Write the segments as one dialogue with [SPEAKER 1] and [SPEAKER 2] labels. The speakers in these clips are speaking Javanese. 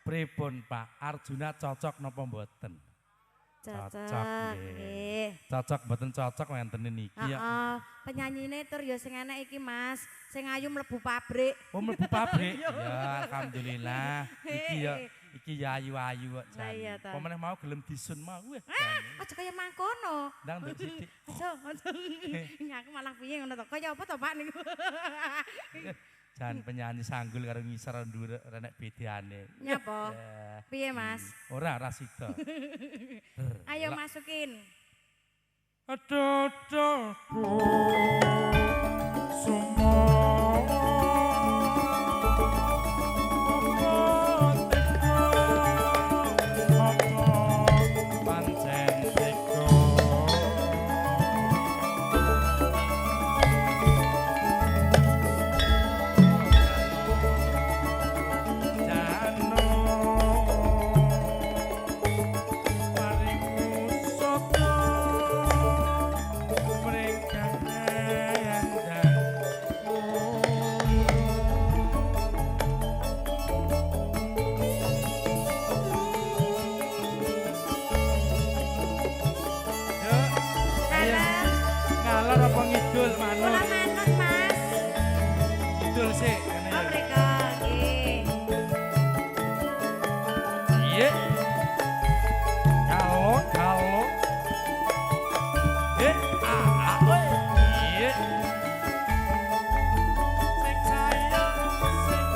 [SPEAKER 1] Pripun Pak, Arjuna cocok napa mboten?
[SPEAKER 2] Cocok nggih.
[SPEAKER 1] Cocok mboten cocok wonten niki ya.
[SPEAKER 2] Heeh, penyanyine tur ya sing enek iki Mas, sing ayu mlebu pabrik.
[SPEAKER 1] Oh mlebu pabrik. Ya alhamdulillah. Iki ya ayu-ayu kok jan. Pemeneh mau gelem disun mau weh.
[SPEAKER 2] Aja kaya mangkono.
[SPEAKER 1] Ndang nduk sithik.
[SPEAKER 2] Aja. Aku malah piye ngono to. Kaya apa to Pak niku?
[SPEAKER 1] Jan penyanyi sanggul karo ngisor ndur renek bedane.
[SPEAKER 2] Nyapa? Piye Mas?
[SPEAKER 1] Ora sida.
[SPEAKER 2] Ayo masukin.
[SPEAKER 1] Adodoku apa ngidul manut?
[SPEAKER 2] Kula manut Mas.
[SPEAKER 1] Ngidul sih.
[SPEAKER 2] Oh mriko nggih.
[SPEAKER 1] Iya. Kalau. Iya. Sing sayang sing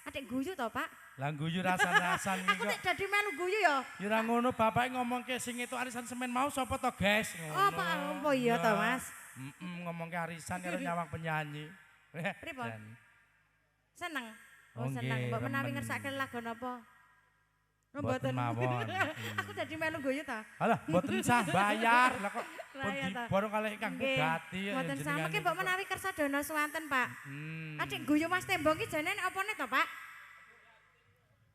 [SPEAKER 2] Adik guyu to, Pak?
[SPEAKER 1] Lah guyu rasan-rasan iki
[SPEAKER 2] kok. Aku nek
[SPEAKER 1] kok.
[SPEAKER 2] dadi melu guyu ya.
[SPEAKER 1] Ya ora ngono bapake ngomongke sing itu arisan semen mau sapa to, guys?
[SPEAKER 2] Oh, Pak, apa iya to, Mas?
[SPEAKER 1] Ngomongke arisan karo nyawang penyanyi.
[SPEAKER 2] Pripun? Seneng.
[SPEAKER 1] Oh,
[SPEAKER 2] seneng.
[SPEAKER 1] nggih,
[SPEAKER 2] Mbok menawi
[SPEAKER 1] remen.
[SPEAKER 2] ngersake lagu napa?
[SPEAKER 1] Mboten mawon.
[SPEAKER 2] Aku dadi melu guyu ta.
[SPEAKER 1] Alah, mboten sah bayar. Lah kok
[SPEAKER 2] Lah iya ta.
[SPEAKER 1] borong kalih Kang Bugatti.
[SPEAKER 2] Mboten sah mengki mbok menawi kersa dana suwanten, Pak. Adik guyu Mas Tembong ki jane opone to, Pak?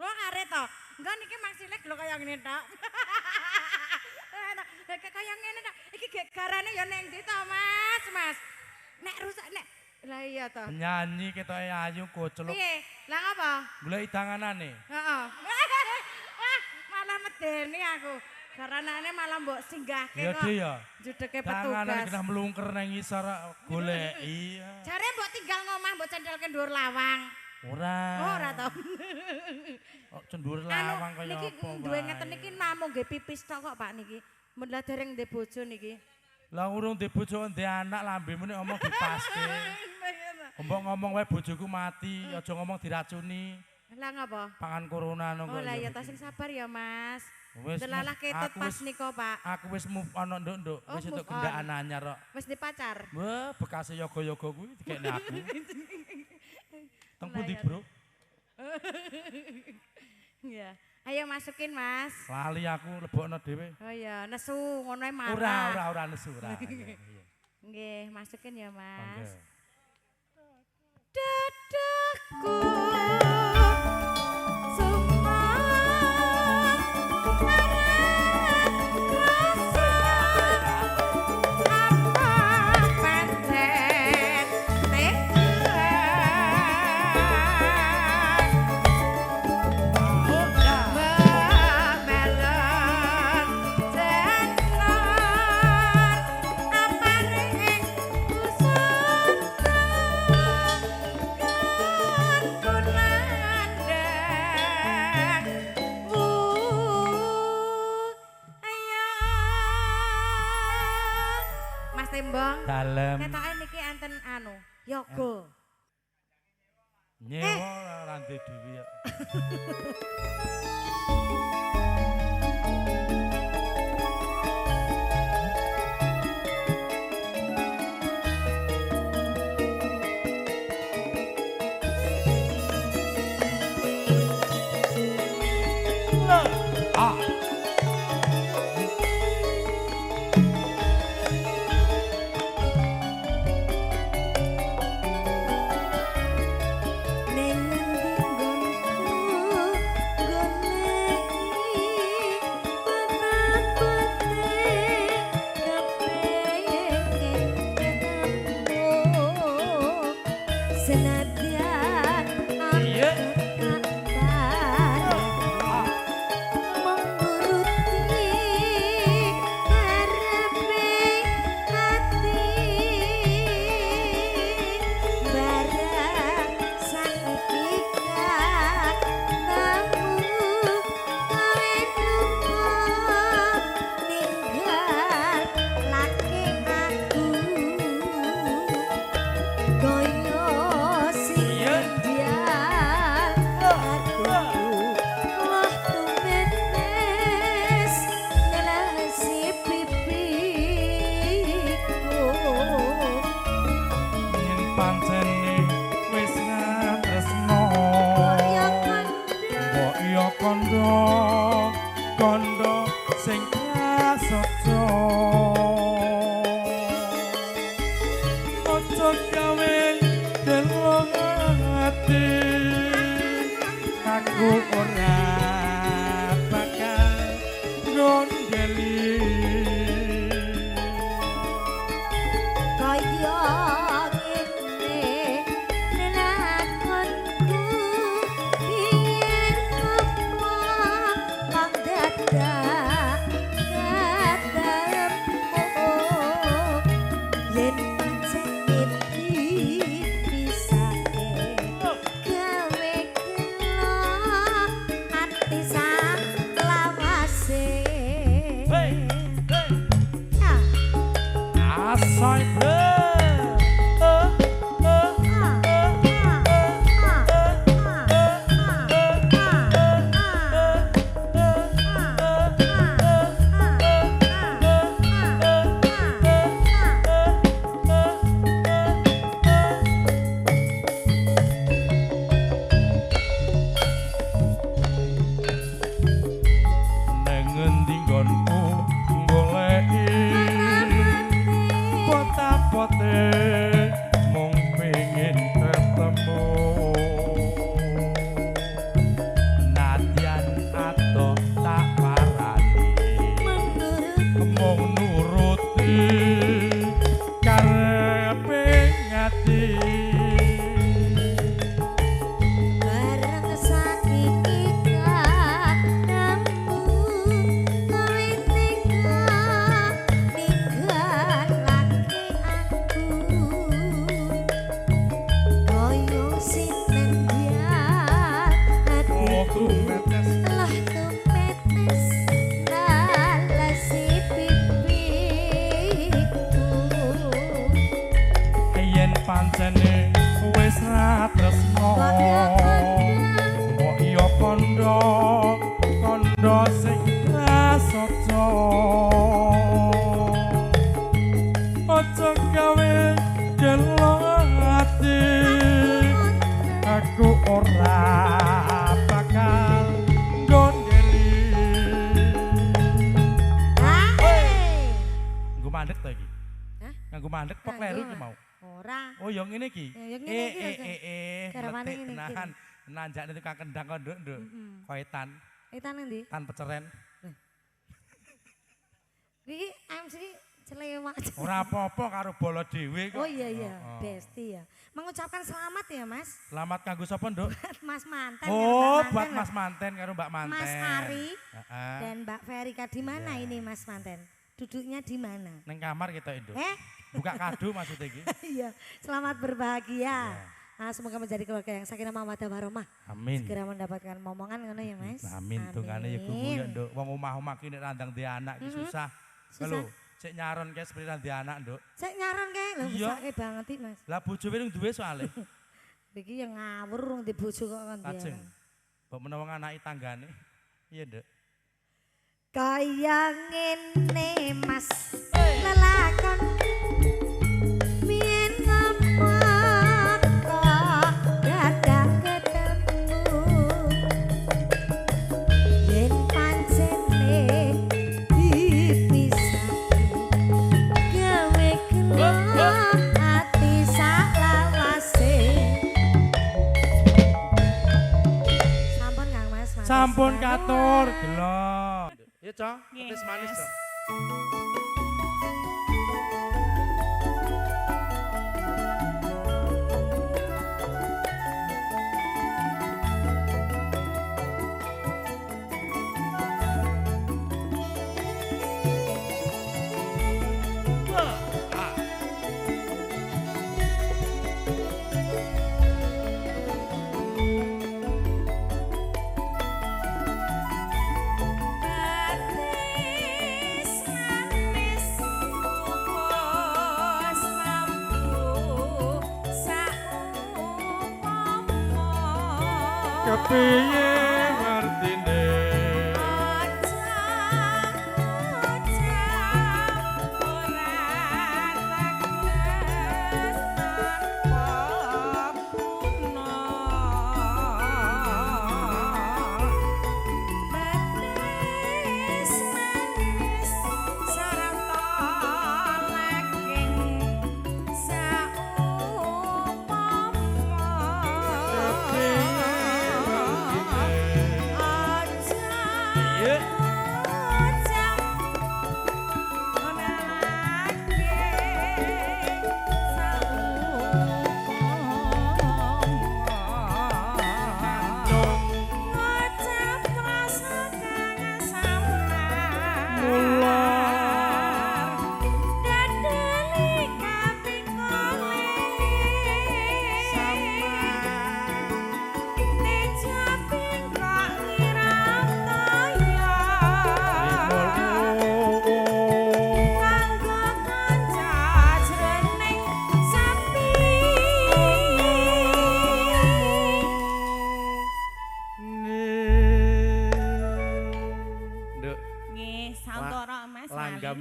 [SPEAKER 2] Oh, are to. Enggak niki maksile lho kaya ngene tok. Kaya ngene tok. Iki garane ya ning ndi to, Mas? Mas. Nek rusak nek. Lah iya to.
[SPEAKER 1] Penyanyi ketoke ayu kocluk.
[SPEAKER 2] Piye? Lah ngapa?
[SPEAKER 1] Golek danganane.
[SPEAKER 2] Heeh. Wah, malah medeni aku. Karenane malah mbok singgahke
[SPEAKER 1] Iya,
[SPEAKER 2] kok.
[SPEAKER 1] Dia.
[SPEAKER 2] Judeke
[SPEAKER 1] Danganane
[SPEAKER 2] petugas.
[SPEAKER 1] kena mlungker nang ngisor goleki.
[SPEAKER 2] Jare mbok tinggal ngomah mbok cendelke dhuwur lawang.
[SPEAKER 1] Ora.
[SPEAKER 2] Oh, ora to.
[SPEAKER 1] Kok cendur lawang kaya
[SPEAKER 2] niki
[SPEAKER 1] apa
[SPEAKER 2] duwe ngeten niki namung nggih pipis tok kok Pak niki. Mun lah dereng ndek bojo niki.
[SPEAKER 1] Lah urung ndek bojo ndek anak lambemu nek ngomong dipaske. Mbok ngomong wae bojoku mati, aja ngomong diracuni.
[SPEAKER 2] Lah ngapa?
[SPEAKER 1] Pangan corona nang
[SPEAKER 2] Oh lah ya ta sing sabar ya Mas.
[SPEAKER 1] Wis
[SPEAKER 2] Delalah ketut pas nika Pak.
[SPEAKER 1] Aku wis move on nduk-nduk, wis entuk gendaan anyar kok.
[SPEAKER 2] Wis di pacar.
[SPEAKER 1] Wah, bekase yoga-yoga kuwi dikekne aku. Teng pundi, Bro?
[SPEAKER 2] Iya. Ayo masukin Mas.
[SPEAKER 1] Lali aku lebokno dhewe.
[SPEAKER 2] Oh iya, nesu ngono ae marah.
[SPEAKER 1] Ora nesu ora.
[SPEAKER 2] Nggih, masukin ya Mas.
[SPEAKER 1] Monggo.
[SPEAKER 2] Dadaku
[SPEAKER 1] Dalem.
[SPEAKER 2] Ketoke niki enten anu, yoga.
[SPEAKER 1] Nyewa ora ndek dhewe ya. pancene wis ra tresno mbok yo kondo sing prasaja aja gawe gelo ati aku ora bakal gondeli nggo mandek to iki nganggo mandek pok kleru iki mau
[SPEAKER 2] ora
[SPEAKER 1] oh ya ngene iki
[SPEAKER 2] garamane ngene iki
[SPEAKER 1] nanjakne tukang kendang kok nduk koetan
[SPEAKER 2] endi
[SPEAKER 1] tan peceren
[SPEAKER 2] iki MC Celewa.
[SPEAKER 1] Ora apa-apa karo bola dhewe kok.
[SPEAKER 2] Oh iya, besti ya. Mengucapkan selamat ya, Mas.
[SPEAKER 1] Selamat kanggo sapa, Nduk?
[SPEAKER 2] Buat Mas Manten.
[SPEAKER 1] Oh, buat Mas Manten karo Mbak Manten.
[SPEAKER 2] Mas Ari dan Mbak Verika di mana ini Mas Manten? Duduknya di mana?
[SPEAKER 1] Neng kamar kita, Nduk. Buka kado maksudnya iki.
[SPEAKER 2] Iya, selamat berbahagia. Nah, semoga menjadi keluarga yang sakinah mawaddah warahmah.
[SPEAKER 1] Amin.
[SPEAKER 2] Segera mendapatkan momongan ngono ya, Mas.
[SPEAKER 1] Amin. Tungane ya gugu ya, Nduk. Wong omah-omah ki nek randang duwe anak ki susah. Lho, cek nyaron kae seperti nanti anak, Nduk.
[SPEAKER 2] Cek nyaron kae lho besake banget iki, Mas.
[SPEAKER 1] Lah bojowe ning duwe soalé.
[SPEAKER 2] Iki yang ngawur rung di bojo kok kon dia.
[SPEAKER 1] Lajeng. Mbok menawa anake tanggane. Iya, Nduk.
[SPEAKER 2] Kaya ngene, Mas. Lelakon mien ngempet kok dadak ketemu. Yen pancene
[SPEAKER 1] sampun katur gelo. Ya, Cok. Petis manis, Cok. Kepiye ngertine
[SPEAKER 2] aja ucap ora teges tanpa kuno betis manis sarta laging saumpama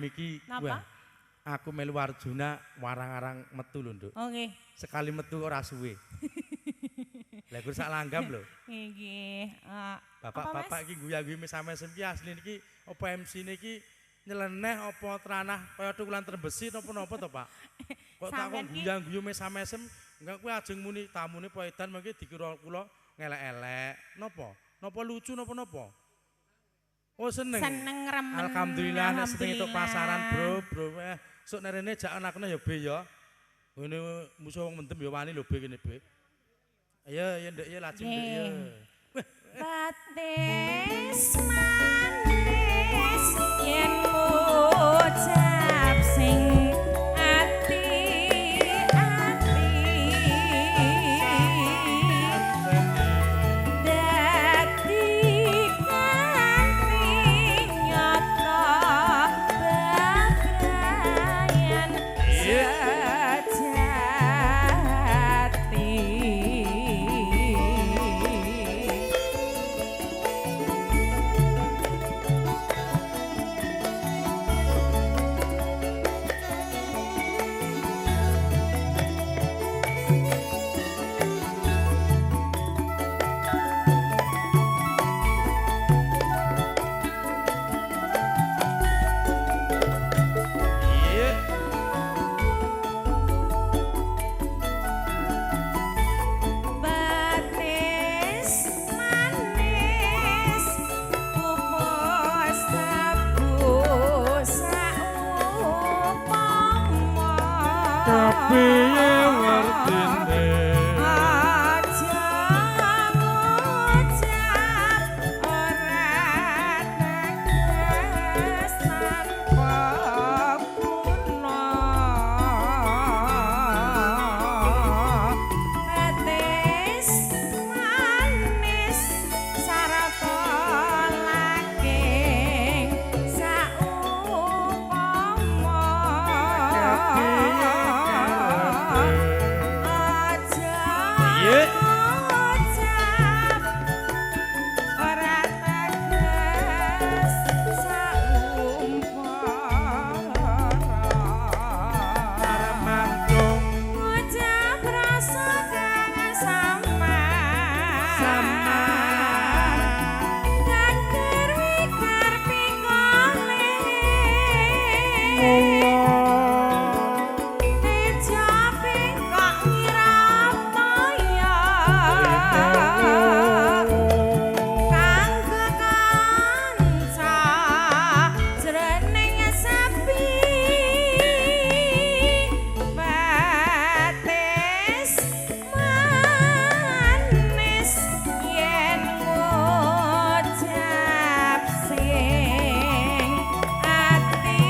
[SPEAKER 1] iki wah aku melu Arjuna warang-arang metu lho, Nduk.
[SPEAKER 2] Oh nggih.
[SPEAKER 1] Sekali metu ora suwe. Lah gur sak langgam lho.
[SPEAKER 2] Nggih.
[SPEAKER 1] Bapak-bapak iki guyu-guyu mesam-mesem iki asli niki apa MC niki nyeleneh apa tranah kaya tukulan terbesi napa-napa to, Pak? Kok tak kok guyu-guyu mesam-mesem enggak kuwi ajeng muni tamune poedan mengki dikira kula ngelek-elek. Napa? Napa lucu napa-napa? Oh seneng.
[SPEAKER 2] Seneng remen.
[SPEAKER 1] Alhamdulillah nek seneng itu pasaran, Bro. Sok nerene jak anakne ya Be ya. Ngene musuh wong mendem ya wani lho Be kene Be. Ayo ya Nduk ya lajeng Nduk ya.
[SPEAKER 2] Batis manis yen ngucap sing
[SPEAKER 1] kepiye ngertine
[SPEAKER 2] aja ngucap ora teges tanpa guna petis manis sarata laking saumpama
[SPEAKER 1] Piye?
[SPEAKER 2] ngucap ora teges saumpama
[SPEAKER 1] mantung
[SPEAKER 2] ngucap rasa kang samar Dagger wikar pingole Dijaping kok ngirapaya Kanggo kanca jroning sepi Batis manis yen ngucap sing ati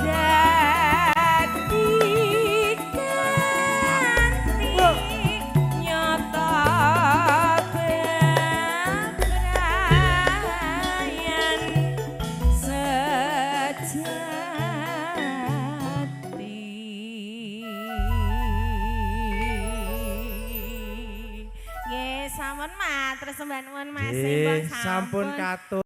[SPEAKER 2] dadi ganti nyata bebrayan sejati. Ye, sampun matur sembahan nuwun Mas
[SPEAKER 1] Nggih,
[SPEAKER 2] Embong
[SPEAKER 1] sampun katur